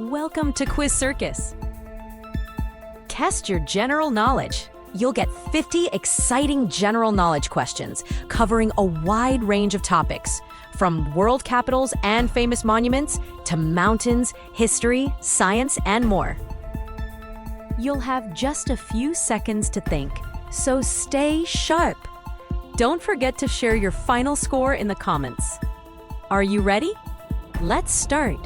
Welcome to Quiz Circus. Test your general knowledge. You'll get 50 exciting general knowledge questions covering a wide range of topics, from world capitals and famous monuments to mountains, history, science, and more. You'll have just a few seconds to think, so stay sharp. Don't forget to share your final score in the comments. Are you ready? Let's start.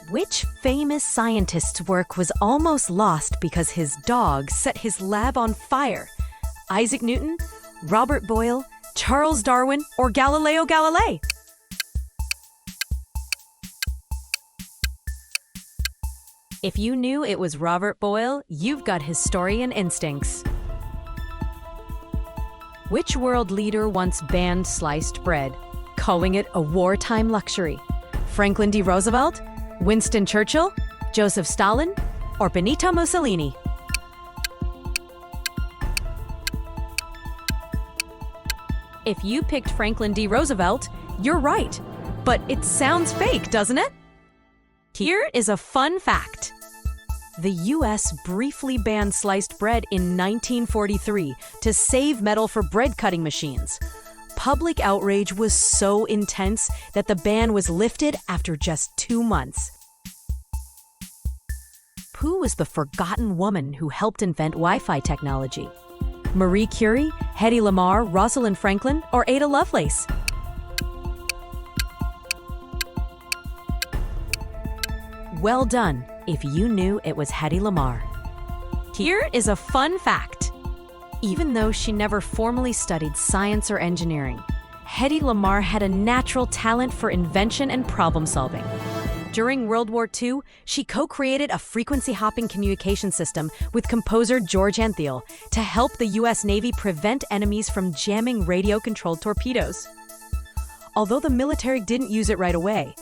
Which famous scientist's work was almost lost because his dog set his lab on fire? Isaac Newton, Robert Boyle, Charles Darwin, or Galileo Galilei? If you knew it was Robert Boyle, you've got historian instincts. Which world leader once banned sliced bread, calling it a wartime luxury? Franklin D. Roosevelt, Winston Churchill, Joseph Stalin, or Benito Mussolini? If you picked Franklin D. Roosevelt, you're right. But it sounds fake, doesn't it? Here is a fun fact. The US briefly banned sliced bread in 1943 to save metal for bread cutting machines. Public outrage was so intense that the ban was lifted after just 2 months. Who was the forgotten woman who helped invent Wi-Fi technology? Marie Curie, Hedy Lamarr, Rosalind Franklin, or Ada Lovelace? Well done if you knew it was Hedy Lamarr. Here is a fun fact. Even though she never formally studied science or engineering, Hedy Lamarr had a natural talent for invention and problem solving. During World War II, she co-created a frequency-hopping communication system with composer George Antheil to help the US Navy prevent enemies from jamming radio-controlled torpedoes. Although the military didn't use it right away,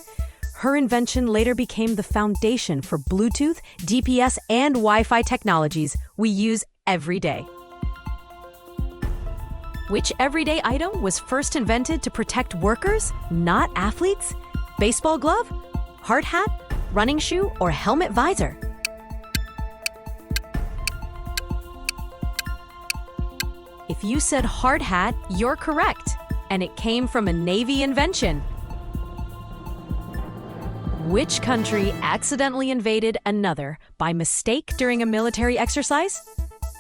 her invention later became the foundation for Bluetooth, DPS, and Wi-Fi technologies we use every day. Which everyday item was first invented to protect workers, not athletes? Baseball glove, hard hat, running shoe, or helmet visor? If you said hard hat, you're correct, and it came from a Navy invention. Which country accidentally invaded another by mistake during a military exercise?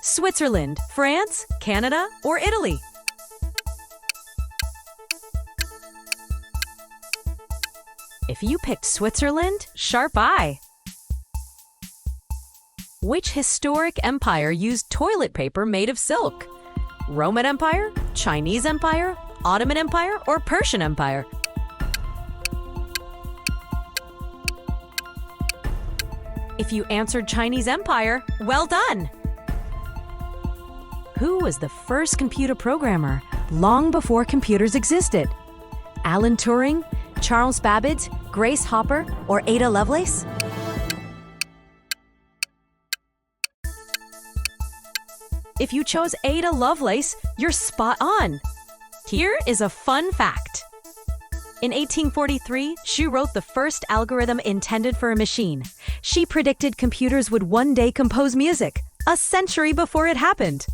Switzerland, France, Canada, or Italy? If you picked Switzerland, sharp eye. Which historic empire used toilet paper made of silk? Roman Empire, Chinese Empire, Ottoman Empire, or Persian Empire? If you answered Chinese Empire, well done! Who was the first computer programmer long before computers existed? Alan Turing, Charles Babbage, Grace Hopper, or Ada Lovelace? If you chose Ada Lovelace, you're spot on. Here is a fun fact. In 1843, she wrote the first algorithm intended for a machine. She predicted computers would one day compose music, a century before it happened.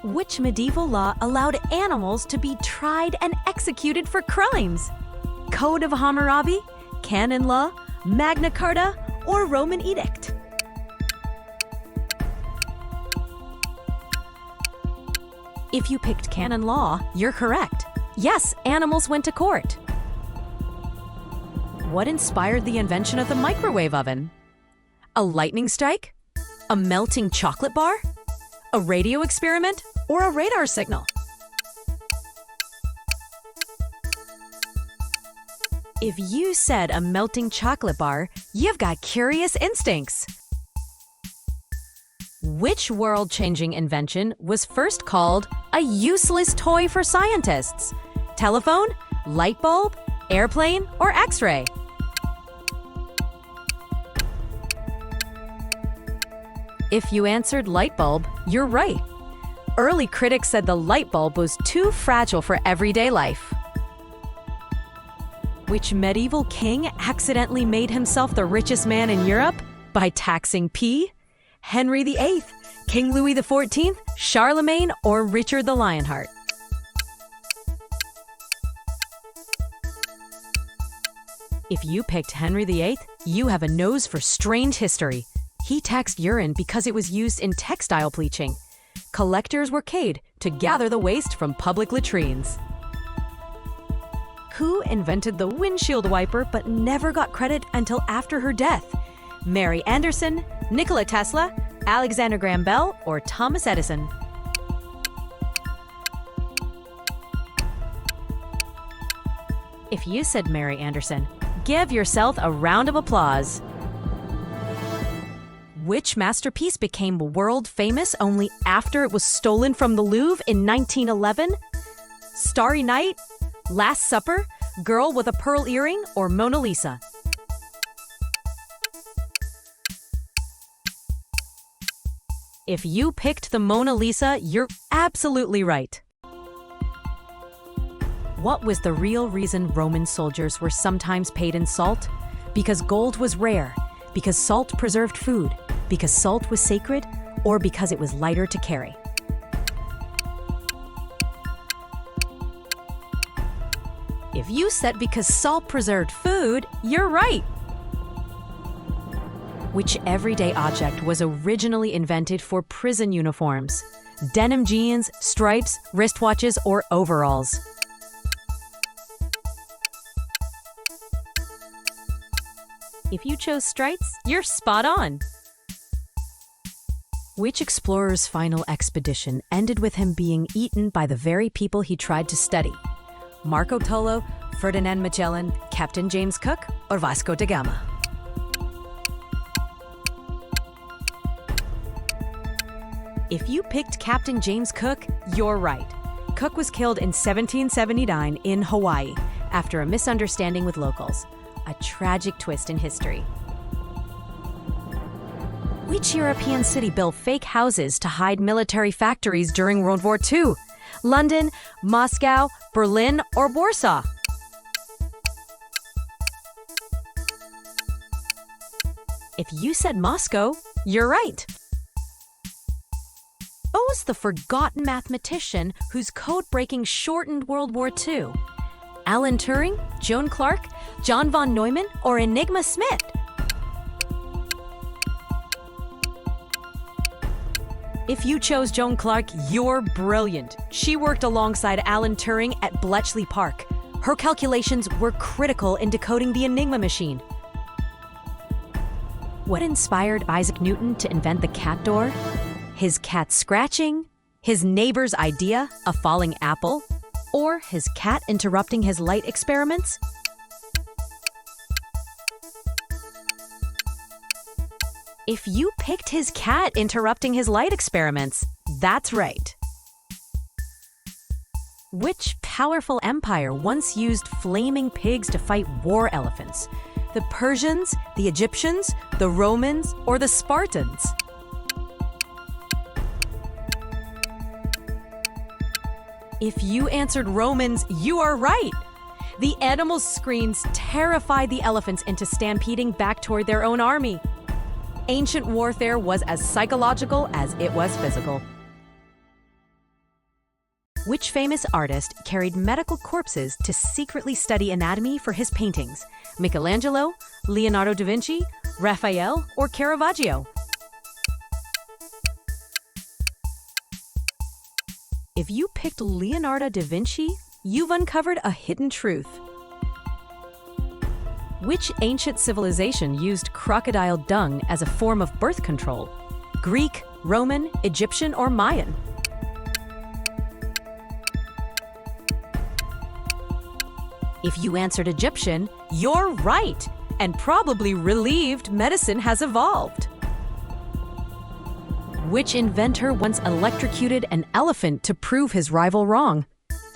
Which medieval law allowed animals to be tried and executed for crimes? Code of Hammurabi, Canon Law, Magna Carta, or Roman Edict? If you picked Canon Law, you're correct. Yes, animals went to court. What inspired the invention of the microwave oven? A lightning strike? A melting chocolate bar? A radio experiment? Or a radar signal? If you said a melting chocolate bar, you've got curious instincts. Which world-changing invention was first called a useless toy for scientists? Telephone, light bulb, airplane, or X-ray? If you answered light bulb, you're right. Early critics said the light bulb was too fragile for everyday life. Which medieval king accidentally made himself the richest man in Europe by taxing pee? Henry VIII, King Louis XIV, Charlemagne, or Richard the Lionheart? If you picked Henry VIII, you have a nose for strange history. He taxed urine because it was used in textile bleaching. Collectors were paid to gather the waste from public latrines. Who invented the windshield wiper but never got credit until after her death? Mary Anderson, Nikola Tesla, Alexander Graham Bell, or Thomas Edison? If you said Mary Anderson, give yourself a round of applause. Which masterpiece became world famous only after it was stolen from the Louvre in 1911? Starry Night, Last Supper, Girl with a Pearl Earring, or Mona Lisa? If you picked the Mona Lisa, you're absolutely right. What was the real reason Roman soldiers were sometimes paid in salt? Because gold was rare, because salt preserved food, because salt was sacred, or because it was lighter to carry? If you said because salt preserved food, you're right. Which everyday object was originally invented for prison uniforms? Denim jeans, stripes, wristwatches, or overalls? If you chose stripes, you're spot on. Which explorer's final expedition ended with him being eaten by the very people he tried to study? Marco Polo, Ferdinand Magellan, Captain James Cook, or Vasco da Gama? If you picked Captain James Cook, you're right. Cook was killed in 1779 in Hawaii after a misunderstanding with locals. A tragic twist in history. Which European city built fake houses to hide military factories during World War II? London, Moscow, Berlin, or Warsaw? If you said Moscow, you're right. Who was the forgotten mathematician whose code-breaking shortened World War II? Alan Turing, Joan Clark, John von Neumann, or Enigma Smith? If you chose Joan Clark, you're brilliant. She worked alongside Alan Turing at Bletchley Park. Her calculations were critical in decoding the Enigma machine. What inspired Isaac Newton to invent the cat door? His cat scratching? His neighbor's idea, a falling apple? Or his cat interrupting his light experiments? If you picked his cat interrupting his light experiments, that's right. Which powerful empire once used flaming pigs to fight war elephants? The Persians, the Egyptians, the Romans, or the Spartans? If you answered Romans, you are right. The animals' screams terrified the elephants into stampeding back toward their own army. Ancient warfare was as psychological as it was physical. Which famous artist carried medical corpses to secretly study anatomy for his paintings? Michelangelo, Leonardo da Vinci, Raphael, or Caravaggio? If you picked Leonardo da Vinci, you've uncovered a hidden truth. Which ancient civilization used crocodile dung as a form of birth control? Greek, Roman, Egyptian, or Mayan? If you answered Egyptian, you're right, and probably relieved medicine has evolved. Which inventor once electrocuted an elephant to prove his rival wrong?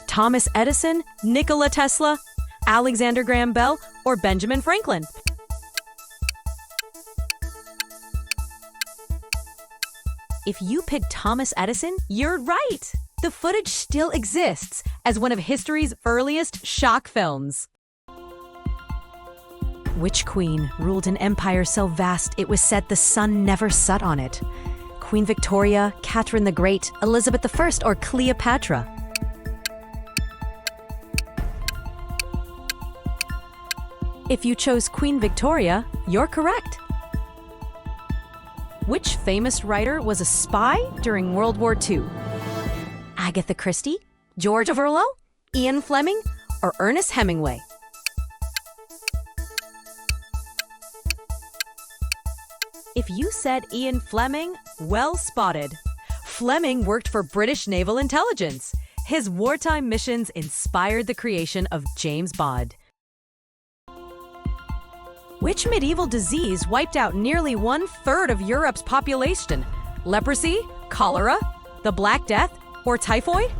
Thomas Edison, Nikola Tesla, Alexander Graham Bell, or Benjamin Franklin? If you picked Thomas Edison, you're right. The footage still exists as one of history's earliest shock films. Which queen ruled an empire so vast it was said the sun never set on it? Queen Victoria, Catherine the Great, Elizabeth I, or Cleopatra? If you chose Queen Victoria, you're correct. Which famous writer was a spy during World War II? Agatha Christie, George Orwell, Ian Fleming, or Ernest Hemingway? If you said Ian Fleming, well spotted. Fleming worked for British Naval Intelligence. His wartime missions inspired the creation of James Bond. Which medieval disease wiped out nearly 1/3 of Europe's population? Leprosy, cholera, the Black Death, or typhoid?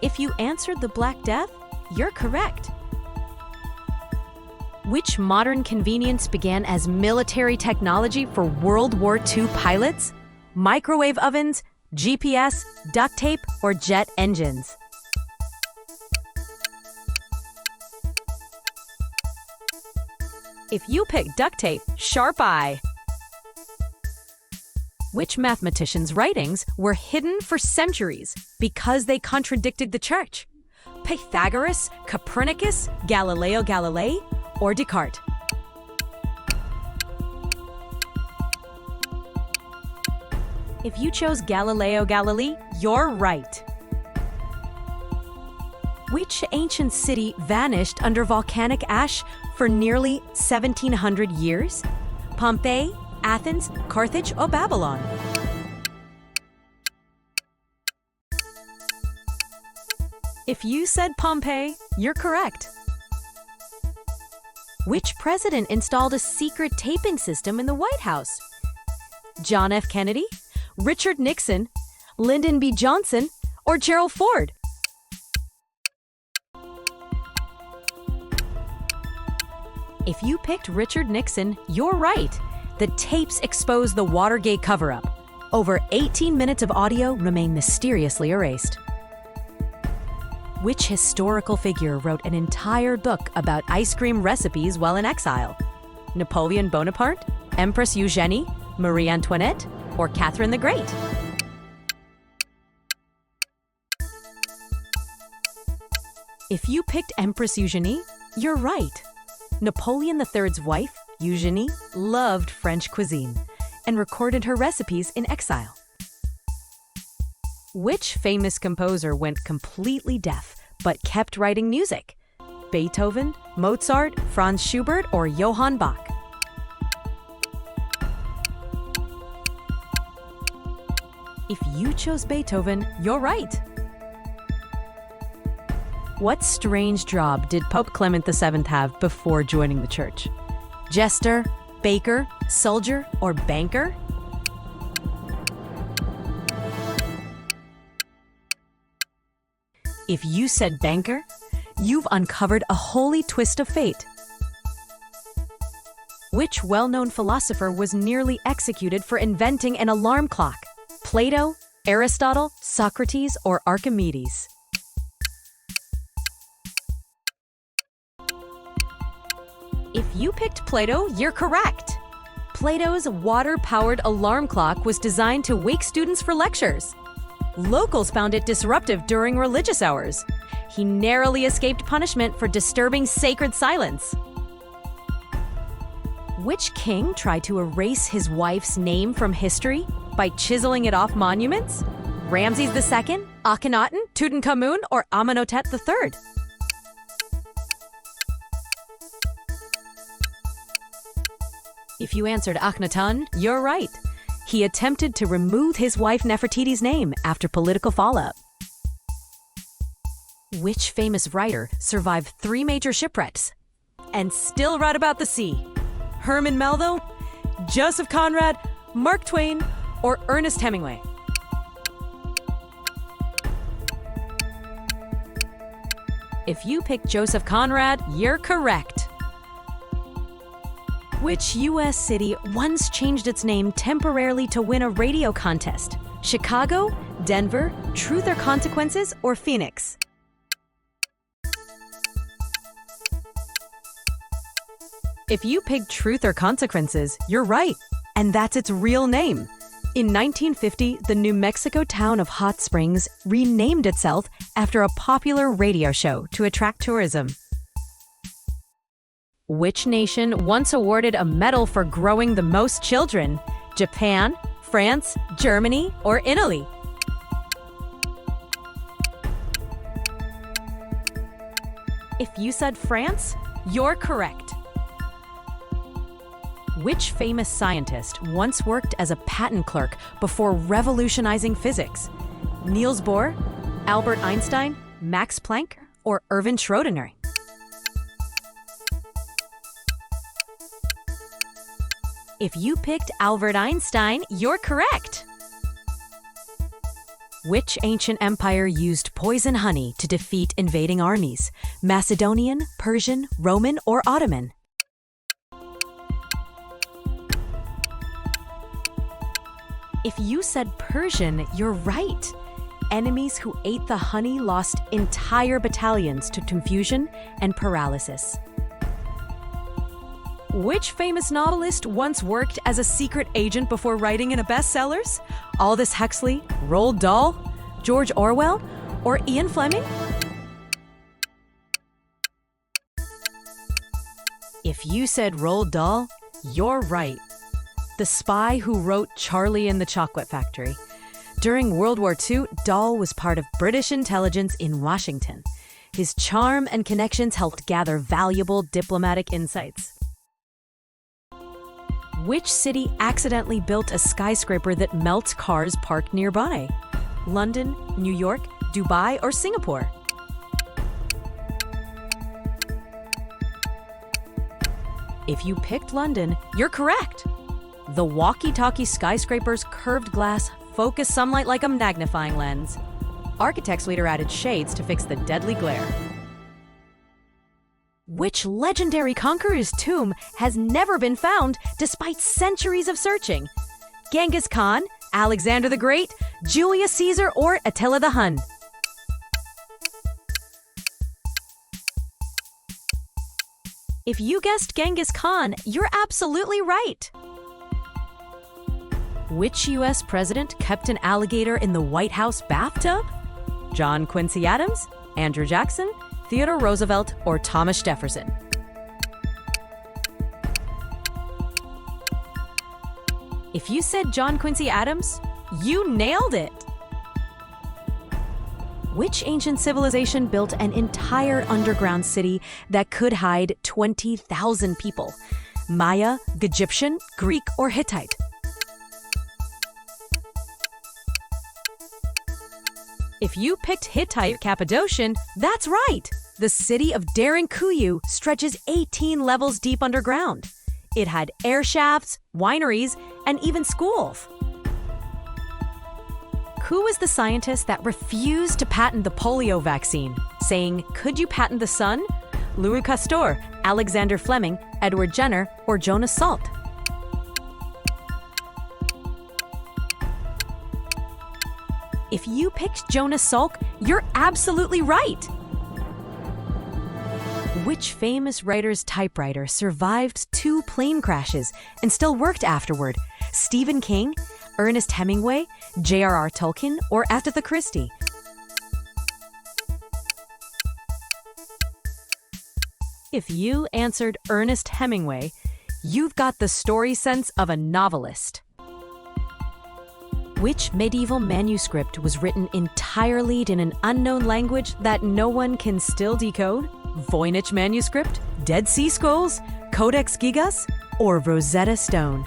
If you answered the Black Death, you're correct. Which modern convenience began as military technology for World War II pilots? Microwave ovens, GPS, duct tape, or jet engines? If you pick duct tape, sharp eye. Which mathematician's writings were hidden for centuries because they contradicted the church? Pythagoras, Copernicus, Galileo Galilei, or Descartes? If you chose Galileo Galilei, you're right. Which ancient city vanished under volcanic ash for nearly 1,700 years? Pompeii, Athens, Carthage, or Babylon? If you said Pompeii, you're correct. Which president installed a secret taping system in the White House? John F. Kennedy, Richard Nixon, Lyndon B. Johnson, or Gerald Ford? If you picked Richard Nixon, you're right. The tapes expose the Watergate cover-up. Over 18 minutes of audio remain mysteriously erased. Which historical figure wrote an entire book about ice cream recipes while in exile? Napoleon Bonaparte, Empress Eugenie, Marie Antoinette, or Catherine the Great? If you picked Empress Eugenie, you're right. Napoleon III's wife, Eugenie, loved French cuisine and recorded her recipes in exile. Which famous composer went completely deaf but kept writing music? Beethoven, Mozart, Franz Schubert, or Johann Bach? If you chose Beethoven, you're right. What strange job did Pope Clement VII have before joining the church? Jester, baker, soldier, or banker? If you said banker, you've uncovered a holy twist of fate. Which well-known philosopher was nearly executed for inventing an alarm clock? Plato, Aristotle, Socrates, or Archimedes? If you picked Plato, you're correct. Plato's water-powered alarm clock was designed to wake students for lectures. Locals found it disruptive during religious hours. He narrowly escaped punishment for disturbing sacred silence. Which king tried to erase his wife's name from history by chiseling it off monuments? Ramses II, Akhenaten, Tutankhamun, or Amenhotep III? If you answered Akhenaten, you're right. He attempted to remove his wife Nefertiti's name after political fallout. Which famous writer survived 3 major shipwrecks and still wrote about the sea? Herman Melville, Joseph Conrad, Mark Twain, or Ernest Hemingway? If you picked Joseph Conrad, you're correct. Which U.S. city once changed its name temporarily to win a radio contest? Chicago, Denver, Truth or Consequences, or Phoenix? If you picked Truth or Consequences, you're right, and that's its real name. In 1950, the New Mexico town of Hot Springs renamed itself after a popular radio show to attract tourism. Which nation once awarded a medal for growing the most children? Japan, France, Germany, or Italy? If you said France, you're correct. Which famous scientist once worked as a patent clerk before revolutionizing physics? Niels Bohr, Albert Einstein, Max Planck, or Erwin Schrödinger? If you picked Albert Einstein, you're correct. Which ancient empire used poison honey to defeat invading armies? Macedonian, Persian, Roman, or Ottoman? If you said Persian, you're right. Enemies who ate the honey lost entire battalions to confusion and paralysis. Which famous novelist once worked as a secret agent before writing in a bestsellers? Aldous Huxley, Roald Dahl, George Orwell, or Ian Fleming? If you said Roald Dahl, you're right. The spy who wrote Charlie and the Chocolate Factory. During World War II, Dahl was part of British intelligence in Washington. His charm and connections helped gather valuable diplomatic insights. Which city accidentally built a skyscraper that melts cars parked nearby? London, New York, Dubai, or Singapore? If you picked London, you're correct. The walkie-talkie skyscraper's curved glass focused sunlight like a magnifying lens. Architects later added shades to fix the deadly glare. Which legendary conqueror's tomb has never been found despite centuries of searching? Genghis Khan, Alexander the Great, Julius Caesar, or Attila the Hun? If you guessed Genghis Khan, you're absolutely right. Which U.S. president kept an alligator in the White House bathtub? John Quincy Adams, Andrew Jackson, Theodore Roosevelt, or Thomas Jefferson? If you said John Quincy Adams, you nailed it! Which ancient civilization built an entire underground city that could hide 20,000 people? Maya, Egyptian, Greek, or Hittite? If you picked Hittite Cappadocian, that's right! The city of Derinkuyu stretches 18 levels deep underground. It had air shafts, wineries, and even schools. Who was the scientist that refused to patent the polio vaccine, saying, "Could you patent the sun?" Louis Pasteur, Alexander Fleming, Edward Jenner, or Jonas Salk? If you picked Jonas Salk, you're absolutely right! Which famous writer's typewriter survived 2 plane crashes and still worked afterward? Stephen King, Ernest Hemingway, J.R.R. Tolkien, or Agatha Christie? If you answered Ernest Hemingway, you've got the story sense of a novelist. Which medieval manuscript was written entirely in an unknown language that no one can still decode? Voynich manuscript, Dead Sea Scrolls, Codex Gigas, or Rosetta Stone?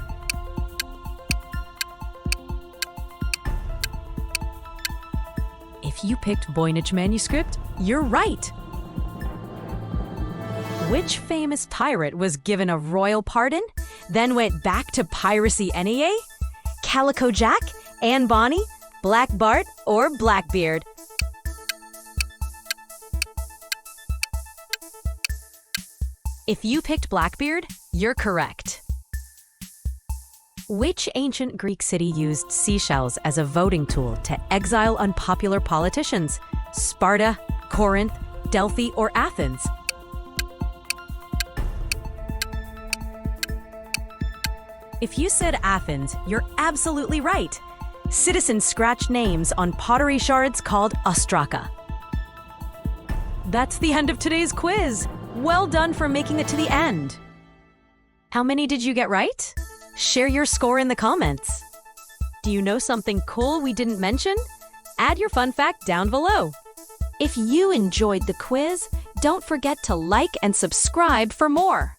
If you picked Voynich manuscript, you're right. Which famous pirate was given a royal pardon, then went back to piracy NEA? Calico Jack, Anne Bonny, Black Bart, or Blackbeard? If you picked Blackbeard, you're correct. Which ancient Greek city used seashells as a voting tool to exile unpopular politicians? Sparta, Corinth, Delphi, or Athens? If you said Athens, you're absolutely right. Citizens scratched names on pottery shards called ostraka. That's the end of today's quiz. Well done for making it to the end. How many did you get right? Share your score in the comments. Do you know something cool we didn't mention? Add your fun fact down below. If you enjoyed the quiz, don't forget to like and subscribe for more.